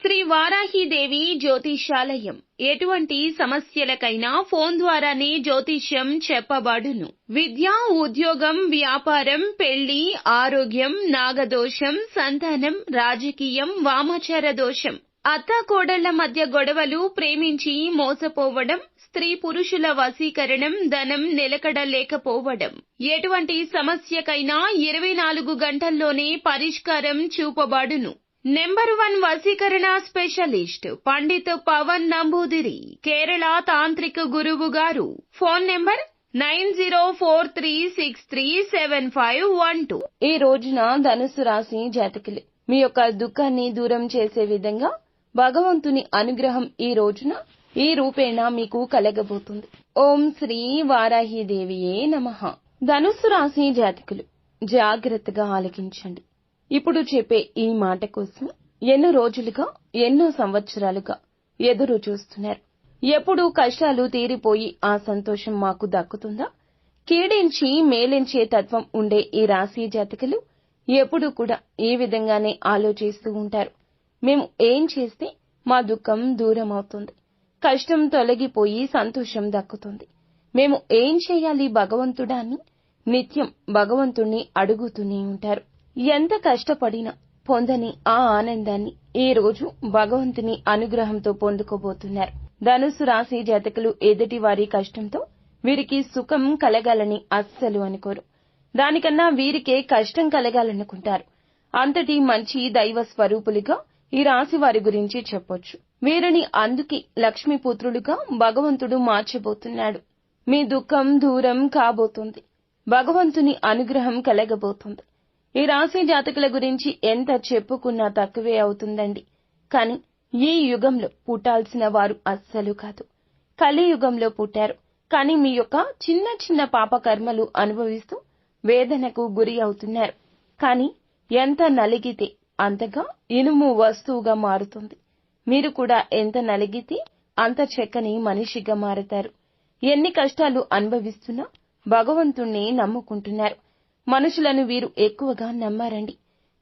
శ్రీ వారాహిదేవి జ్యోతిషాలయం ఎటువంటి సమస్యలకైనా ఫోన్ ద్వారానే జ్యోతిష్యం చెప్పబడును. విద్య, ఉద్యోగం, వ్యాపారం, పెళ్లి, ఆరోగ్యం, నాగదోషం, సంతానం, రాజకీయం, వామాచార దోషం, అత్తాకోడళ్ల మధ్య గొడవలు, ప్రేమించి మోసపోవడం, స్త్రీ పురుషుల వశీకరణం, ధనం నిలకడ లేకపోవడం, ఎటువంటి సమస్యకైనా 24 గంటల్లోనే పరిష్కారం చూపబడును. నెంబర్ 1 వశీకరణ స్పెషలిస్ట్ పండిత్ పవన్ నంబూదిరి, కేరళ తాంత్రిక గురువు గారు. Phone number 9043637512. ఈ రోజున ధనుసు రాశి జాతకులు మీ యొక్క దుఃఖాన్ని దూరం చేసే విధంగా భగవంతుని అనుగ్రహం ఈ రోజున ఈ రూపేణ మీకు కలగబోతుంది. ఓం శ్రీ వారాహిదేవియే నమః. ధనుస్సు రాశి జాతకులు జాగ్రత్తగా ఆలకించండి. ఇప్పుడు చెప్పే ఈ మాట కోసం ఎన్నో రోజులుగా, ఎన్నో సంవత్సరాలుగా ఎదురు చూస్తున్నారు. ఎప్పుడు కష్టాలు తీరిపోయి ఆ సంతోషం మాకు దక్కుతుందా? కీడించి మేలించే తత్వం ఉండే ఈ రాశి జాతకులు ఎప్పుడు కూడా ఈ విధంగానే ఆలోచిస్తూ ఉంటారు. మేము ఏం చేస్తే మా దుఃఖం దూరం అవుతుంది, కష్టం తొలగిపోయి సంతోషం దక్కుతుంది, మేము ఏం చేయాలి భగవంతుడా అని నిత్యం భగవంతుణ్ణి అడుగుతూనే ఉంటారు. ఎంత కష్టపడినా పొందని ఆ ఆనందాన్ని ఈ రోజు భగవంతుని అనుగ్రహంతో పొందుకోబోతున్నారు. ధనుసు రాశి జాతకులు ఎదుటి వారి కష్టంతో వీరికి సుఖం కలగాలని అస్సలు అనుకోరు. దానికన్నా వీరికే కష్టం కలగాలనుకుంటారు. అంతటి మంచి దైవ స్వరూపులుగా ఈ రాశి వారి గురించి చెప్పొచ్చు. వీరిని అందుకే లక్ష్మీపుత్రులుగా భగవంతుడు మార్చబోతున్నాడు. మీ దుఃఖం దూరం కాబోతుంది. భగవంతుని అనుగ్రహం కలగబోతుంది. ఈ రాశి జాతకుల గురించి ఎంత చెప్పుకున్నా తక్కువే అవుతుందండి. కాని ఈ యుగంలో పుట్టాల్సిన వారు అస్సలు కాదు. కలియుగంలో పుట్టారు. కాని మీ యొక్క చిన్న చిన్న పాపకర్మలు అనుభవిస్తూ వేదనకు గురి అవుతున్నారు. కాని ఎంత నలిగితే అంతగా ఇనుము వస్తువుగా మారుతుంది. మీరు కూడా ఎంత నలిగితే అంత చక్కని మనిషిగా మారతారు. ఎన్ని కష్టాలు అనుభవిస్తున్నా భగవంతుణ్ణి నమ్ముకుంటున్నారు. మనుషులను వీరు ఎక్కువగా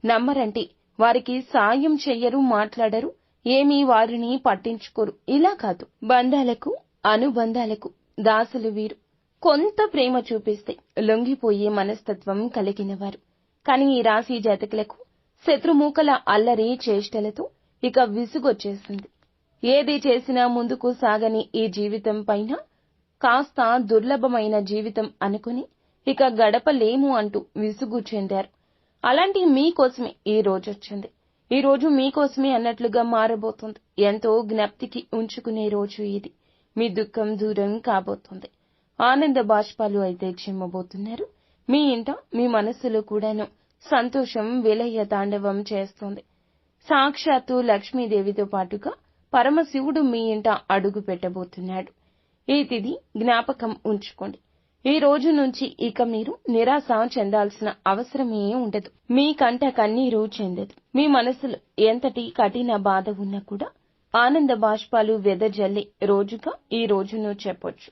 నమ్మరంటే వారికి సాయం చెయ్యరు, మాట్లాడరు, ఏమీ వారిని పట్టించుకోరు. ఇలా కాదు, బంధాలకు అనుబంధాలకు దాసులు వీరు. కొంత ప్రేమ చూపిస్తే లొంగిపోయే మనస్తత్వం కలిగినవారు. కాని ఈ రాశి జాతకులకు శత్రుమూకల అల్లరి చేష్టలతో ఇక విసుగొచ్చేసింది. ఏది చేసినా ముందుకు సాగని ఈ జీవితం పైన కాస్త దుర్లభమైన జీవితం అనుకుని ఇక గడపలేము అంటూ విసుగు చెందారు. అలాంటి మీకోసమే ఈ రోజొచ్చింది. ఈ రోజు మీకోసమే అన్నట్లుగా మారబోతుంది. ఎంతో జ్ఞప్తికి ఉంచుకునే రోజు ఇది. మీ దుఃఖం దూరం కాబోతుంది. ఆనంద బాష్పాలు అయితే చిమ్మబోతున్నారు. మీ ఇంట, మీ మనస్సులో కూడాను సంతోషం విలయ తాండవం చేస్తుంది. సాక్షాత్తు లక్ష్మీదేవితో పాటుగా పరమశివుడు మీ ఇంట అడుగు పెట్టబోతున్నాడు. ఈ తిథి జ్ఞాపకం ఉంచుకోండి. ఈ రోజు నుంచి ఇక మీరు నిరాశ చెందాల్సిన అవసరమే ఉండదు. మీ కంట కన్నీరు చెందదు. మీ మనసులో ఎంతటి కఠిన బాధ ఉన్నా కూడా ఆనంద బాష్పాలు వెదజల్లే రోజుగా ఈ రోజును చెప్పొచ్చు.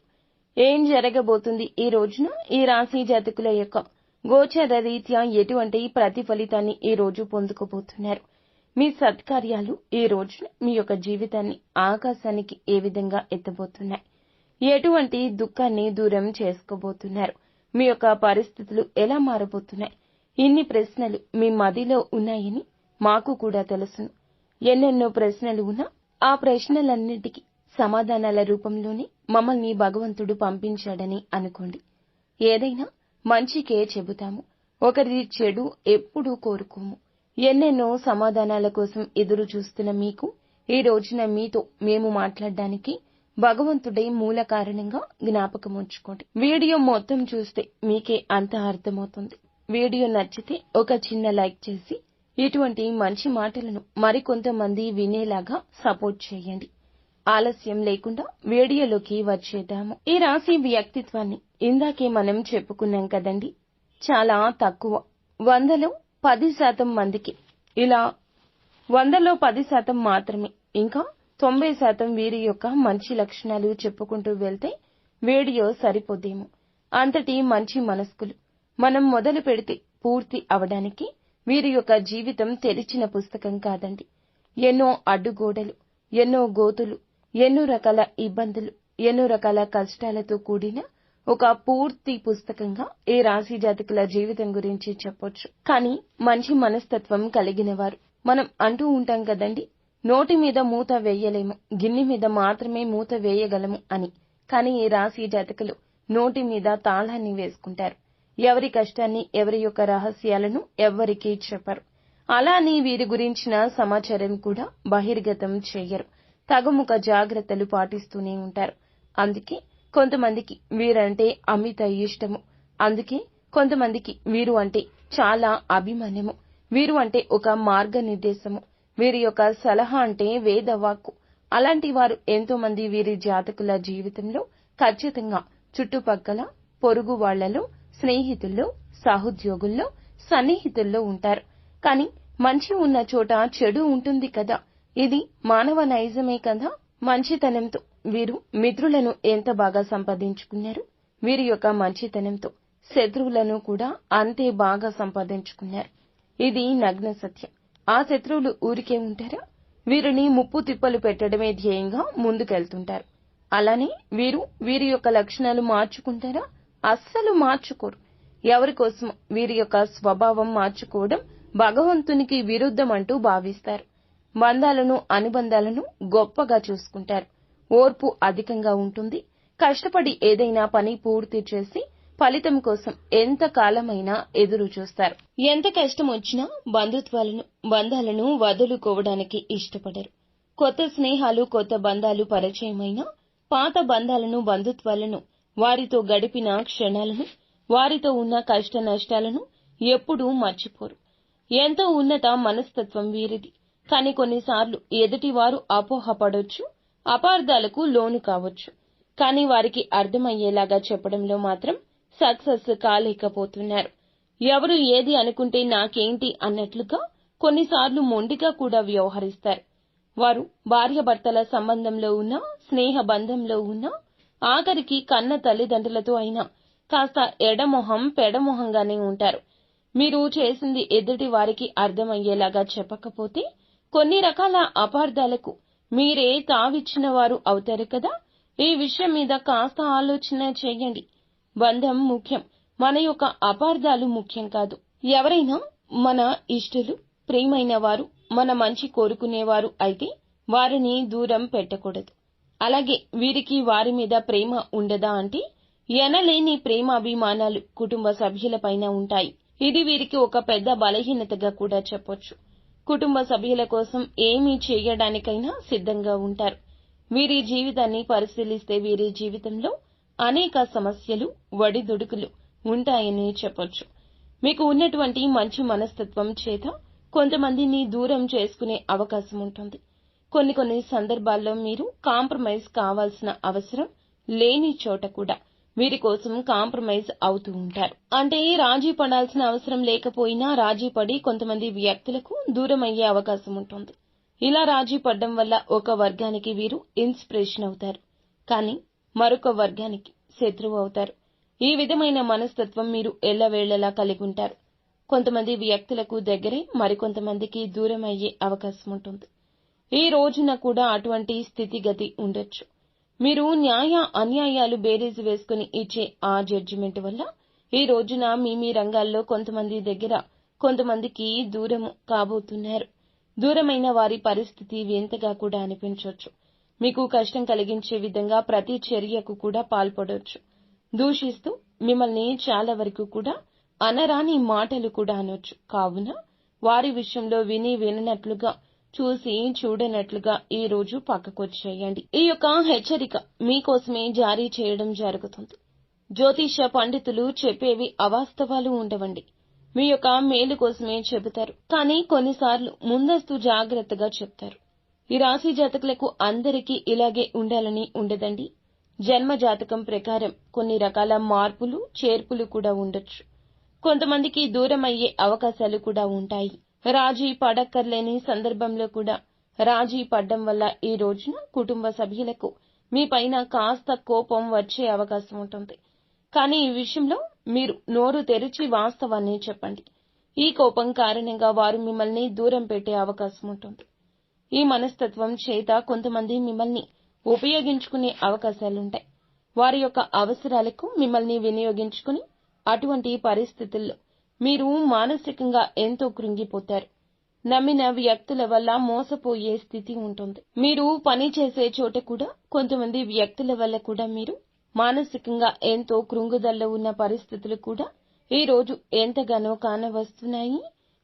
ఏం జరగబోతుంది ఈ రోజున? ఈ రాశి జాతకుల యొక్క గోచర రీత్యా ఎటువంటి ప్రతిఫలితాన్ని ఈ రోజు పొందుకోబోతున్నారు? మీ సత్కార్యాలు ఈ రోజున మీ యొక్క జీవితాన్ని ఆకాశానికి ఏ విధంగా ఎత్తబోతున్నాయి? ఎటువంటి దుఃఖాన్ని దూరం చేసుకోబోతున్నారు? మీ యొక్క పరిస్థితులు ఎలా మారబోతున్నాయి? ఇన్ని ప్రశ్నలు మీ మదిలో ఉన్నాయని మాకు కూడా తెలుసును. ఎన్నెన్నో ప్రశ్నలు ఉన్నా ఆ ప్రశ్నలన్నిటికీ సమాధానాల రూపంలోనే మమ్మల్ని భగవంతుడు పంపించాడని అనుకోండి. ఏదైనా మంచికే చెబుతాము, ఒకరి చెడు ఎప్పుడూ కోరుకోము. ఎన్నెన్నో సమాధానాల కోసం ఎదురు చూస్తున్న మీకు ఈ రోజున మీతో మేము మాట్లాడడానికి భగవంతుడే మూల కారణంగా జ్ఞాపకం ఉంచుకోండి. వీడియో మొత్తం చూస్తే మీకే అంత అర్థమవుతుంది. వీడియో నచ్చితే ఒక చిన్న లైక్ చేసి ఇటువంటి మంచి మాటలను మరికొంతమంది వినేలాగా సపోర్ట్ చేయండి. ఆలస్యం లేకుండా వీడియోలోకి వచ్చేద్దాము. ఈ రాశి వ్యక్తిత్వాన్ని ఇందాకే మనం చెప్పుకున్నాం కదండి. చాలా తక్కువ, 100లో 10% మందికి ఇలా 100లో 10% మాత్రమే, ఇంకా 90% వీరి యొక్క మంచి లక్షణాలు చెప్పుకుంటూ వెళ్తే వీడియో సరిపోదేమో. అంతటి మంచి మనస్కులు. మనం మొదలు పెడితే పూర్తి అవడానికి వీరి యొక్క జీవితం తెరిచిన పుస్తకం కాదండి. ఎన్నో అడ్డుగోడలు, ఎన్నో గోతులు, ఎన్నో రకాల ఇబ్బందులు, ఎన్నో రకాల కష్టాలతో కూడిన ఒక పూర్తి పుస్తకంగా ఈ రాశి జాతకుల జీవితం గురించి చెప్పొచ్చు. కానీ మంచి మనస్తత్వం కలిగిన వారు, మనం అంటూ ఉంటాం కదండి, నోటి మీద మూత వేయలేము, గిన్నె మీద మాత్రమే మూత వేయగలము అని. కానీ ఈ రాశి జాతకులు నోటి మీద తాళాన్ని వేసుకుంటారు. ఎవరి కష్టాన్ని, ఎవరి యొక్క రహస్యాలను ఎవ్వరికీ చెప్పరు. అలా అని వీరి గురించిన సమాచారం కూడా బహిర్గతం చెయ్యరు. తగుముఖ జాగ్రత్తలు పాటిస్తూనే ఉంటారు. అందుకే కొంతమందికి వీరంటే అమిత ఇష్టము. అందుకే కొంతమందికి వీరు అంటే చాలా అభిమానము. వీరు అంటే ఒక మార్గనిర్దేశము. వీరి యొక్క సలహా అంటే వేదవాక్కు. అలాంటి వారు ఎంతో మంది వీరి జాతకుల జీవితంలో ఖచ్చితంగా చుట్టుపక్కల, పొరుగు వాళ్లలో, స్నేహితుల్లో, సహోద్యోగుల్లో, సన్నిహితుల్లో ఉంటారు. కానీ మంచి ఉన్న చోట చెడు ఉంటుంది కదా. ఇది మానవ నైజమే కదా. మంచితనంతో వీరు మిత్రులను ఎంత బాగా సంపాదించుకున్నారు. వీరి యొక్క మంచితనంతో శత్రువులను కూడా అంతే బాగా సంపాదించుకున్నారు. ఇది నగ్న సత్యం. ఆ శత్రువులు ఊరికే ఉంటారా? వీరిని ముప్పు తిప్పలు పెట్టడమే ధ్యేయంగా ముందుకెళ్తుంటారు. అలానే వీరి యొక్క లక్షణాలు మార్చుకుంటారా? అస్సలు మార్చుకోరు. ఎవరి కోసం వీరి యొక్క స్వభావం మార్చుకోవడం భగవంతునికి విరుద్ధం అంటూ భావిస్తారు. బంధాలను, అనుబంధాలను గొప్పగా చూసుకుంటారు. ఓర్పు అధికంగా ఉంటుంది. కష్టపడి ఏదైనా పని పూర్తి చేసి ఫలితం కోసం ఎంత కాలమైనా ఎదురు చూస్తారు. ఎంత కష్టం వచ్చినా బంధాలను వదులుకోవడానికి ఇష్టపడరు. కొత్త స్నేహాలు, కొత్త బంధాలు పరిచయమైనా పాత బంధాలను, బంధుత్వాలను, వారితో గడిపిన క్షణాలను, వారితో ఉన్న కష్ట నష్టాలను ఎప్పుడూ మర్చిపోరు. ఎంతో ఉన్నత మనస్తత్వం వీరిది. కానీ కొన్నిసార్లు ఎదుటివారు అపోహపడొచ్చు, అపార్థాలకు లోను కావచ్చు. కానీ వారికి అర్థమయ్యేలాగా చెప్పడంలో మాత్రం సక్సెస్ కాలేకపోతున్నారు. ఎవరు ఏది అనుకుంటే నాకేంటి అన్నట్లుగా కొన్నిసార్లు మొండిగా కూడా వ్యవహరిస్తారు. వారు భార్యాభర్తల సంబంధంలో ఉన్నా, స్నేహ బంధంలో ఉన్నా, ఆఖరికి కన్న తల్లిదండ్రులతో అయినా కాస్త ఎడమొహం పెడమొహంగానే ఉంటారు. మీరు చేసింది ఎదుటి వారికి అర్థమయ్యేలాగా చెప్పకపోతే కొన్ని రకాల అపార్థాలకు మీరే తావిచ్చిన వారు అవుతారు కదా. ఈ విషయం మీద కాస్త ఆలోచన చేయండి. బంధం ముఖ్యం, మన యొక్క అపార్థాలు ముఖ్యం కాదు. ఎవరైనా మన ఇష్టలు, ప్రియమైన వారు, మన మంచి కోరుకునేవారు అయితే వారిని దూరం పెట్టకూడదు. అలాగే వీరికి వారి మీద ప్రేమ ఉండదా అంటే ఎనలేని ప్రేమాభిమానాలు కుటుంబ సభ్యులపైన ఉంటాయి. ఇది వీరికి ఒక పెద్ద బలహీనతగా కూడా చెప్పొచ్చు. కుటుంబ సభ్యుల కోసం ఏమీ చేయడానికైనా సిద్ధంగా ఉంటారు. వీరి జీవితాన్ని పరిశీలిస్తే వీరి జీవితంలో అనేక సమస్యలు, ఒడిదుడుకులు ఉంటాయని చెప్పొచ్చు. మీకు ఉన్నటువంటి మంచి మనస్తత్వం చేత కొంతమందిని దూరం చేసుకునే అవకాశం ఉంటుంది. కొన్ని సందర్భాల్లో మీరు కాంప్రమైజ్ కావాల్సిన అవసరం లేని చోట కూడా వీరి కోసం కాంప్రమైజ్ అవుతూ ఉంటారు. అంటే రాజీ పడాల్సిన అవసరం లేకపోయినా రాజీ పడి కొంతమంది వ్యక్తులకు దూరం అయ్యే అవకాశం ఉంటుంది. ఇలా రాజీ పడడం వల్ల ఒక వర్గానికి వీరు ఇన్స్పిరేషన్ అవుతారు, కానీ మరొక వర్గానికి శత్రువు అవుతారు. ఈ విధమైన మనస్తత్వం మీరు ఎల్లవేళలా కలిగి ఉంటారు. కొంతమంది వ్యక్తులకు దగ్గరే మరికొంతమందికి దూరం అయ్యే అవకాశం ఉంటుంది. ఈ రోజున కూడా అటువంటి స్థితిగతి ఉండొచ్చు. మీరు న్యాయ అన్యాయాలు బేరీజు వేసుకుని ఇచ్చే ఆ జడ్జిమెంట్ వల్ల ఈ రోజున మీ రంగాల్లో కొంతమంది దగ్గర కొంతమందికి దూరము కాబోతున్నారు. దూరమైన వారి పరిస్థితి వింతగా కూడా అనిపించవచ్చు. మీకు కష్టం కలిగించే విధంగా ప్రతి చర్యకు కూడా పాల్పడొచ్చు. దూషిస్తూ మిమ్మల్ని చాలా వరకు కూడా అనరాని మాటలు కూడా అనొచ్చు. కావున వారి విషయంలో విననట్లుగా, చూసి చూడనట్లుగా ఈ రోజు పక్కకొచ్చేయండి. ఈ యొక్క హెచ్చరిక మీకోసమే జారీ చేయడం జరుగుతుంది. జ్యోతిష పండితులు చెప్పేవి అవాస్తవాలు ఉండవండి. మీ యొక్క మేలు కోసమే చెబుతారు. కానీ కొన్నిసార్లు ముందస్తు జాగ్రత్తగా చెప్తారు. ఈ రాశి జాతకులకు అందరికీ ఇలాగే ఉండాలని ఉండదండి. జన్మ జాతకం ప్రకారం కొన్ని రకాల మార్పులు, చేర్పులు కూడా ఉండొచ్చు. కొంతమందికి దూరం అయ్యే అవకాశాలు కూడా ఉంటాయి. రాజీ పడక్కర్లేని సందర్భంలో కూడా రాజీ పడ్డం వల్ల ఈ రోజున కుటుంబ సభ్యులకు మీ పైన కాస్త కోపం వచ్చే అవకాశం ఉంటుంది. కానీ ఈ విషయంలో మీరు నోరు తెరిచి వాస్తవాన్ని చెప్పండి. ఈ కోపం కారణంగా వారు మిమ్మల్ని దూరం పెట్టే అవకాశం ఉంటుంది. ఈ మనస్తత్వం చేత కొంతమంది మిమ్మల్ని ఉపయోగించుకునే అవకాశాలుంటాయి. వారి యొక్క అవసరాలకు మిమ్మల్ని వినియోగించుకుని అటువంటి పరిస్థితుల్లో మీరు మానసికంగా ఎంతో కృంగిపోతారు. నమ్మిన వ్యక్తుల వల్ల మోసపోయే స్థితి ఉంటుంది. మీరు పని చేసే చోట కూడా కొంతమంది వ్యక్తుల వల్ల కూడా మీరు మానసికంగా ఎంతో కృంగుదల్లో ఉన్న పరిస్థితులు కూడా ఈ రోజు ఎంతగానో కానవస్తున్నాయి.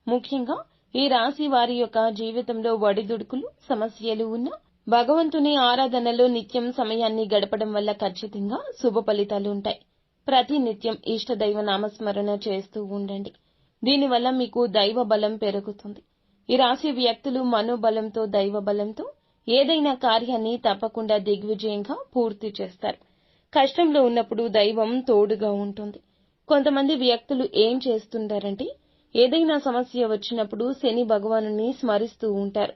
ముఖ్యంగా ఈ రాశి వారి యొక్క జీవితంలో ఒడిదుడుకులు, సమస్యలు ఉన్న భగవంతుని ఆరాధనలో నిత్యం సమయాన్ని గడపడం వల్ల ఖచ్చితంగా శుభ ఫలితాలు ఉంటాయి. ప్రతి నిత్యం ఇష్టదైవ నామస్మరణ చేస్తూ ఉండండి. దీనివల్ల మీకు దైవ బలం పెరుగుతుంది. ఈ రాశి వ్యక్తులు మనోబలంతో, దైవ బలంతో ఏదైనా కార్యాన్ని తప్పకుండా దిగ్విజయంగా పూర్తి చేస్తారు. కష్టంలో ఉన్నప్పుడు దైవం తోడుగా ఉంటుంది. కొంతమంది వ్యక్తులు ఏం చేస్తుంటారంటే ఏదైనా సమస్య వచ్చినప్పుడు శని భగవానుని స్మరిస్తూ ఉంటారు.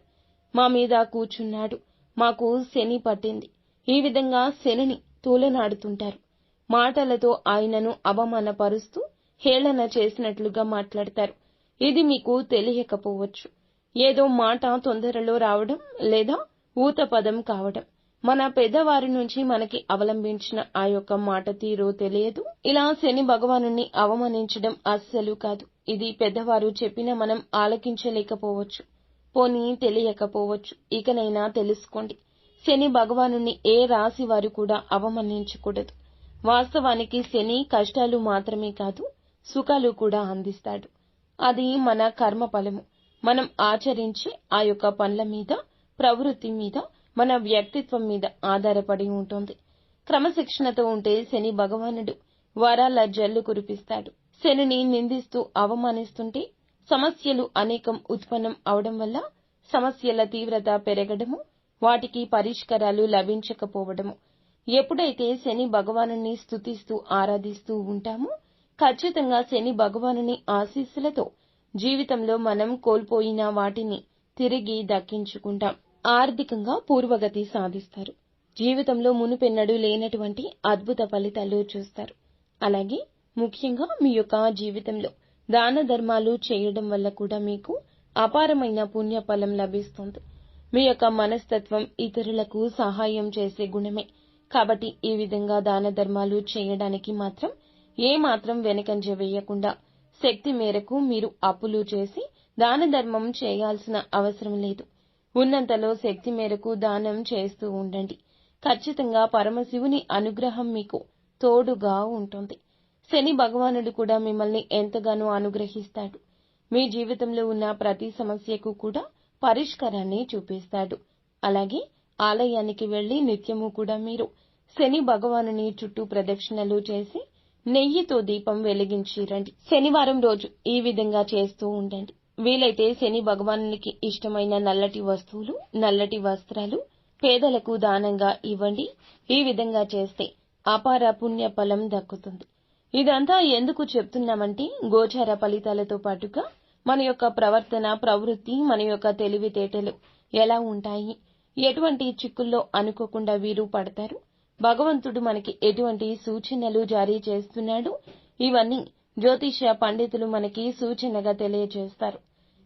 మా మీద కూర్చున్నాడు, మాకు శని పట్టింది, ఈ విధంగా శనిని తూలనాడుతుంటారు. మాటలతో ఆయనను అవమానపరుస్తూ హేళన చేసినట్లుగా మాట్లాడతారు. ఇది మీకు తెలియకపోవచ్చు. ఏదో మాట తొందరలో రావడం లేదా ఊతపదం కావడం, మన పెద్దవారి నుంచి మనకి అవలంబించిన ఆ యొక్క మాట తీరు తెలియదు. ఇలా శని భగవానుని అవమానించడం అస్సలు కాదు. ఇది పెద్దవారు చెప్పినా మనం ఆలకించలేకపోవచ్చు, పోనీ తెలియకపోవచ్చు. ఇకనైనా తెలుసుకోండి. శని భగవానుని ఏ రాశి వారు కూడా అవమానించకూడదు. వాస్తవానికి శని కష్టాలు మాత్రమే కాదు, సుఖాలు కూడా అందిస్తాడు. అది మన కర్మ ఫలము. మనం ఆచరించే ఆ యొక్క పనుల మీద, ప్రవృత్తి మీద, మన వ్యక్తిత్వం మీద ఆధారపడి ఉంటుంది. క్రమశిక్షణతో ఉంటే శని భగవానుడు వరాల జల్లు కురిపిస్తాడు. శనిని నిందిస్తూ అవమానిస్తుంటే సమస్యలు అనేకం ఉత్పన్నం అవడం వల్ల సమస్యల తీవ్రత పెరగడము, వాటికి పరిష్కారాలు లభించకపోవడము. ఎప్పుడైతే శని భగవానుని స్తుతిస్తూ ఆరాధిస్తూ ఉంటామో ఖచ్చితంగా శని భగవానుని ఆశీస్సులతో జీవితంలో మనం కోల్పోయిన వాటిని తిరిగి దక్కించుకుంటాం. ఆర్థికంగా పూర్వగతి సాధిస్తారు. జీవితంలో మునుపెన్నడూ లేనటువంటి అద్భుత ఫలితాలు చూస్తారు. అలాగే ముఖ్యంగా మీ యొక్క జీవితంలో దాన ధర్మాలు చేయడం వల్ల కూడా మీకు అపారమైన పుణ్యఫలం లభిస్తుంది. మీ యొక్క మనస్తత్వం ఇతరులకు సహాయం చేసే గుణమే. కాబట్టి ఈ విధంగా దాన ధర్మాలు చేయడానికి మాత్రం ఏమాత్రం వెనకంజ వేయకుండా శక్తి మేరకు మీరు అప్పులు చేసి దాన ధర్మం చేయాల్సిన అవసరం లేదు. ఉన్నంతలో శక్తి మేరకు దానం చేస్తూ ఉండండి. ఖచ్చితంగా పరమశివుని అనుగ్రహం మీకు తోడుగా ఉంటుంది. శని భగవానుడు కూడా మిమ్మల్ని ఎంతగానో అనుగ్రహిస్తాడు. మీ జీవితంలో ఉన్న ప్రతి సమస్యకు కూడా పరిష్కారాన్ని చూపిస్తాడు. అలాగే ఆలయానికి వెళ్లి నిత్యము కూడా మీరు శని భగవానుని చుట్టూ ప్రదక్షిణలు చేసి నెయ్యితో దీపం వెలిగించి రండి. శనివారం రోజు ఈ విధంగా చేస్తూ ఉండండి. వీలైతే శని భగవానునికి ఇష్టమైన నల్లటి వస్తువులు, నల్లటి వస్త్రాలు పేదలకు దానంగా ఇవ్వండి. ఈ విధంగా చేస్తే అపార పుణ్య ఫలం దక్కుతుంది. ఇదంతా ఎందుకు చెప్తున్నామంటే గోచార ఫలితాలతో పాటుగా మన యొక్క ప్రవర్తన, ప్రవృత్తి, మన యొక్క తెలివితేటలు ఎలా ఉంటాయి, ఎటువంటి చిక్కుల్లో అనుకోకుండా వీరు పడతారు, భగవంతుడు మనకి ఎటువంటి సూచనలు జారీ చేస్తున్నాడు, ఇవన్నీ జ్యోతిష్య పండితులు మనకి సూచనగా తెలియజేస్తారు.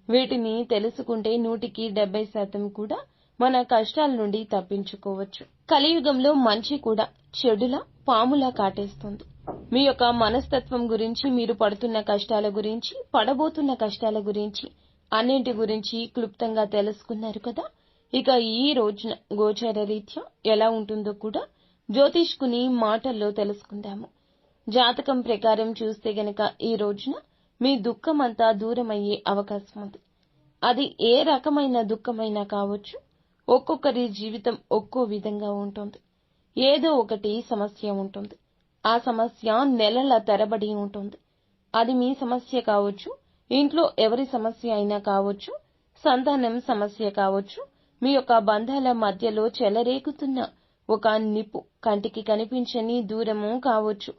వీటిని తెలుసుకుంటే 100% కూడా మన కష్టాల నుండి తప్పించుకోవచ్చు. కలియుగంలో మంచి కూడా చెడులా, పాములా కాటేస్తుంది. మీ యొక్క మనస్తత్వం గురించి, మీరు పడుతున్న కష్టాల గురించి, పడబోతున్న కష్టాల గురించి, అన్నింటి గురించి క్లుప్తంగా తెలుసుకున్నారు కదా. ఇక ఈ రోజున గోచార రీత్యా ఎలా ఉంటుందో కూడా జ్యోతిష్కుని మాటల్లో తెలుసుకుందాము. జాతకం ప్రకారం చూస్తే గనక ఈ రోజున మీ దుఃఖమంతా దూరమయ్యే అవకాశం ఉంది. అది ఏ రకమైన దుఃఖమైనా కావచ్చు. ఒక్కొక్కరి జీవితం ఒక్కో విధంగా ఉంటుంది. ఏదో ఒకటి సమస్య ఉంటుంది. ఆ సమస్య నెలల తరబడి ఉంటుంది. అది మీ సమస్య కావచ్చు, ఇంట్లో ఎవరి సమస్య అయినా కావచ్చు, సంతానం సమస్య కావచ్చు, మీ యొక్క బంధాల మధ్యలో చెలరేగుతున్న ఒక నిప్పు, కంటికి కనిపించని దూరము కావచ్చు.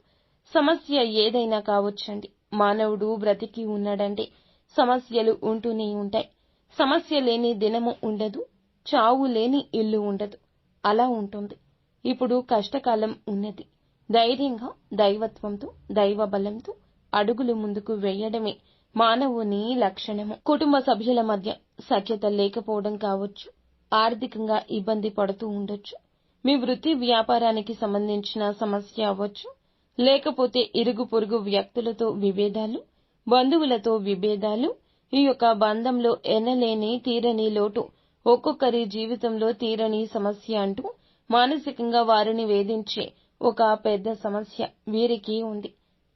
సమస్య ఏదైనా కావచ్చండి. మానవుడు బ్రతికి ఉన్నాడంటే సమస్యలు ఉంటూనే ఉంటాయి. సమస్య లేని దినము ఉండదు, చావు లేని ఇల్లు ఉండదు. అలా ఉంటుంది. ఇప్పుడు కష్టకాలం ఉన్నది. ధైర్యంగా, దైవత్వంతో, దైవ బలంతో అడుగులు ముందుకు వేయడమే మానవుని లక్షణము. కుటుంబ సభ్యుల మధ్య సఖ్యత లేకపోవడం కావచ్చు, ఆర్థికంగా ఇబ్బంది పడుతూ ఉండొచ్చు. మీ వృత్తి వ్యాపారానికి సంబంధించిన సమస్య అవ్వచ్చు, లేకపోతే ఇరుగు పొరుగు వ్యక్తులతో విభేదాలు, బంధువులతో విభేదాలు, ఈ యొక్క బంధంలో ఎనలేని తీరని లోటు, ఒక్కొక్కరి జీవితంలో తీరని సమస్య అంటూ మానసికంగా వారిని వేధించే ఒక పెద్ద సమస్య వీరికి ఉంది.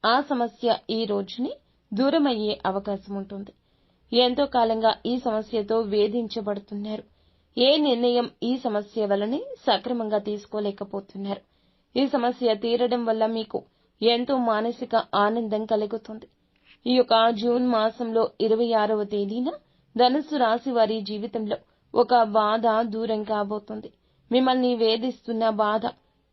ఆ సమస్య ఈ రోజుని దూరమయ్యే అవకాశం ఉంటుంది. ఎంతో కాలంగా ఈ సమస్యతో వేధించబడుతున్నారు. ఏ నిర్ణయం ఈ సమస్య వలనే సక్రమంగా తీసుకోలేకపోతున్నారు. ఈ సమస్య తీరడం వల్ల మీకు ఎంతో మానసిక ఆనందం కలుగుతుంది. ఈ యొక్క జూన్ మాసంలో 26వ తేదీన ధనుస్సు రాశి వారి జీవితంలో ఒక బాధ దూరం కాబోతుంది. మిమ్మల్ని వేధిస్తున్న బాధ,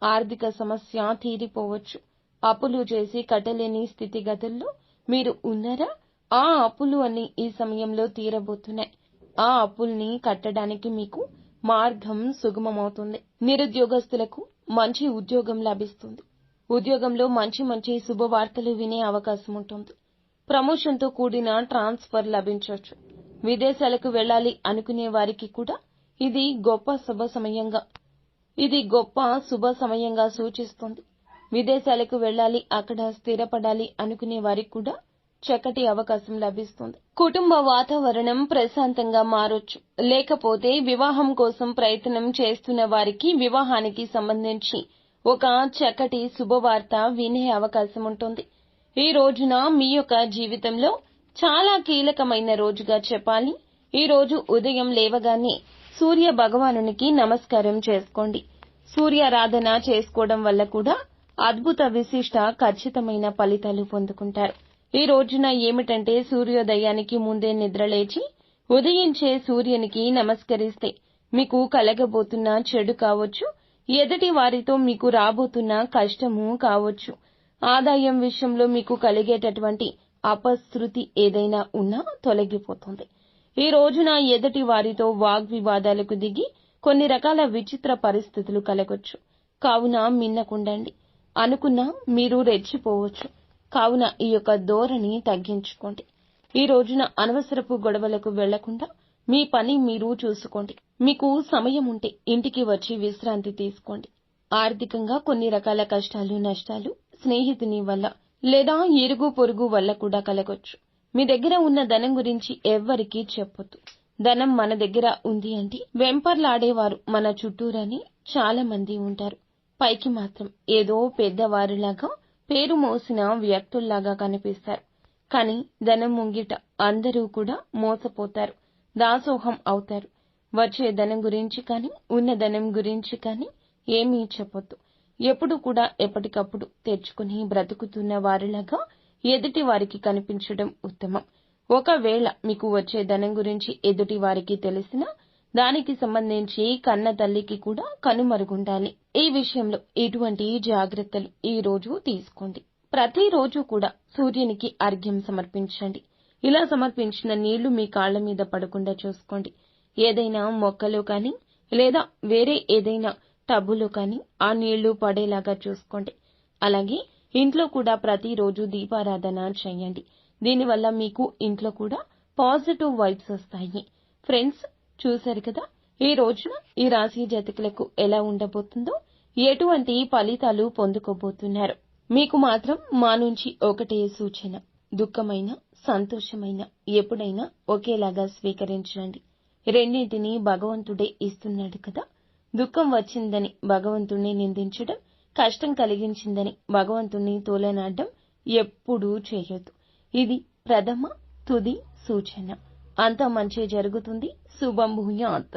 ఆర్థిక సమస్య తీరిపోవచ్చు. అప్పులు చేసి కట్టలేని స్థితిగతుల్లో మీరు ఉన్నారా? ఆ అప్పులు అన్ని ఈ సమయంలో తీరబోతున్నాయి. ఆ అప్పుల్ని కట్టడానికి మీకు మార్గం సుగమమవుతుంది. నిరుద్యోగస్తులకు మంచి ఉద్యోగం లభిస్తుంది. ఉద్యోగంలో మంచి మంచి శుభవార్తలు వినే అవకాశం ఉంటుంది. ప్రమోషన్తో కూడిన ట్రాన్స్ఫర్ లభించవచ్చు. విదేశాలకు వెళ్లాలి అనుకునే వారికి కూడా ఇది గొప్ప శుభ సమయంగా సూచిస్తుంది. విదేశాలకు వెళ్లాలి, అక్కడ స్థిరపడాలి అనుకునే వారికి కూడా చక్కటి అవకాశం లభిస్తుంది. కుటుంబ వాతావరణం ప్రశాంతంగా మారొచ్చు. లేకపోతే వివాహం కోసం ప్రయత్నం చేస్తున్న వారికి వివాహానికి సంబంధించి ఒక చక్కటి శుభవార్త వినే అవకాశం ఉంటుంది. ఈ రోజున మీ యొక్క జీవితంలో చాలా కీలకమైన రోజుగా చెప్పాలి. ఈ రోజు ఉదయం లేవగానే సూర్య భగవానునికి నమస్కారం చేసుకోండి. సూర్యారాధన చేసుకోవడం వల్ల కూడా అద్భుత విశిష్ట ఖచ్చితమైన ఫలితాలు పొందుకుంటారు. ఈ రోజున ఏమిటంటే సూర్యోదయానికి ముందే నిద్రలేచి ఉదయించే సూర్యునికి నమస్కరిస్తే మీకు కలగబోతున్న చెడు కావచ్చు, ఎదుటి వారితో మీకు రాబోతున్న కష్టము కావచ్చు, ఆదాయం విషయంలో మీకు కలిగేటటువంటి అపశృతి ఏదైనా ఉన్నా తొలగిపోతుంది. ఈ రోజున ఎదుటి వారితో వాగ్వివాదాలకు దిగి కొన్ని రకాల విచిత్ర పరిస్థితులు కలగొచ్చు. కావున మిన్నకుండండి. అనుకున్నా మీరు రెచ్చిపోవచ్చు. కావున ఈ యొక్క ధోరణి తగ్గించుకోండి. ఈ రోజున అనవసరపు గొడవలకు వెళ్లకుండా మీ పని మీరు చూసుకోండి. మీకు సమయం ఉంటే ఇంటికి వచ్చి విశ్రాంతి తీసుకోండి. ఆర్థికంగా కొన్ని రకాల కష్టాలు, నష్టాలు స్నేహితుని వల్ల లేదా ఇరుగు పొరుగు వల్ల కూడా కలగొచ్చు. మీ దగ్గర ఉన్న ధనం గురించి ఎవ్వరికీ చెప్పొద్దు. ధనం మన దగ్గర ఉంది అంటే వెంపర్లాడేవారు మన చుట్టూరని చాలా మంది ఉంటారు. పైకి మాత్రం ఏదో పెద్దవారిలాగా, పేరు మోసిన వ్యక్తుల్లాగా కనిపిస్తారు. కానీ ధనం ముంగిట అందరూ కూడా మోసపోతారు, దాసోహం అవుతారు. వచ్చే ధనం గురించి కానీ, ఉన్న ధనం గురించి కానీ ఏమీ చెప్పొద్దు. ఎప్పుడు కూడా ఎప్పటికప్పుడు తెచ్చుకుని బ్రతుకుతున్న వారిలాగా ఎదుటి వారికి కనిపించడం ఉత్తమం. ఒకవేళ మీకు వచ్చే ధనం గురించి ఎదుటి వారికి తెలిసినా దానికి సంబంధించి కన్న తల్లికి కూడా కనుమరుగుండాలి. ఈ విషయంలో ఇటువంటి జాగ్రత్తలు ఈ రోజు తీసుకోండి. ప్రతిరోజు కూడా సూర్యునికి అర్ఘ్యం సమర్పించండి. ఇలా సమర్పించిన నీళ్లు మీ కాళ్ల మీద పడకుండా చూసుకోండి. ఏదైనా మొక్కలో కానీ లేదా వేరే ఏదైనా టబ్బులో కానీ ఆ నీళ్లు పడేలాగా చూసుకోండి. అలాగే ఇంట్లో కూడా ప్రతిరోజు దీపారాధన చేయండి. దీనివల్ల మీకు ఇంట్లో కూడా పాజిటివ్ వైబ్స్ వస్తాయి. ఫ్రెండ్స్, చూశారు కదా ఈ రోజున ఈ రాశి జాతకులకు ఎలా ఉండబోతుందో, ఎటువంటి ఫలితాలు పొందుకోబోతున్నారు. మీకు మాత్రం మా నుంచి ఒకటే సూచన: దుఃఖమైన, సంతోషమైన ఎప్పుడైనా ఒకేలాగా స్వీకరించండి. రెండింటినీ భగవంతుడే ఇస్తున్నాడు కదా. దుఃఖం వచ్చిందని భగవంతుణ్ణి నిందించడం, కష్టం కలిగించిందని భగవంతుణ్ణి తోలనాడడం ఎప్పుడూ చేయొద్దు. ఇది ప్రథమ తుది సూచన. అంతా మంచి జరుగుతుంది. శుభం భూయాత్.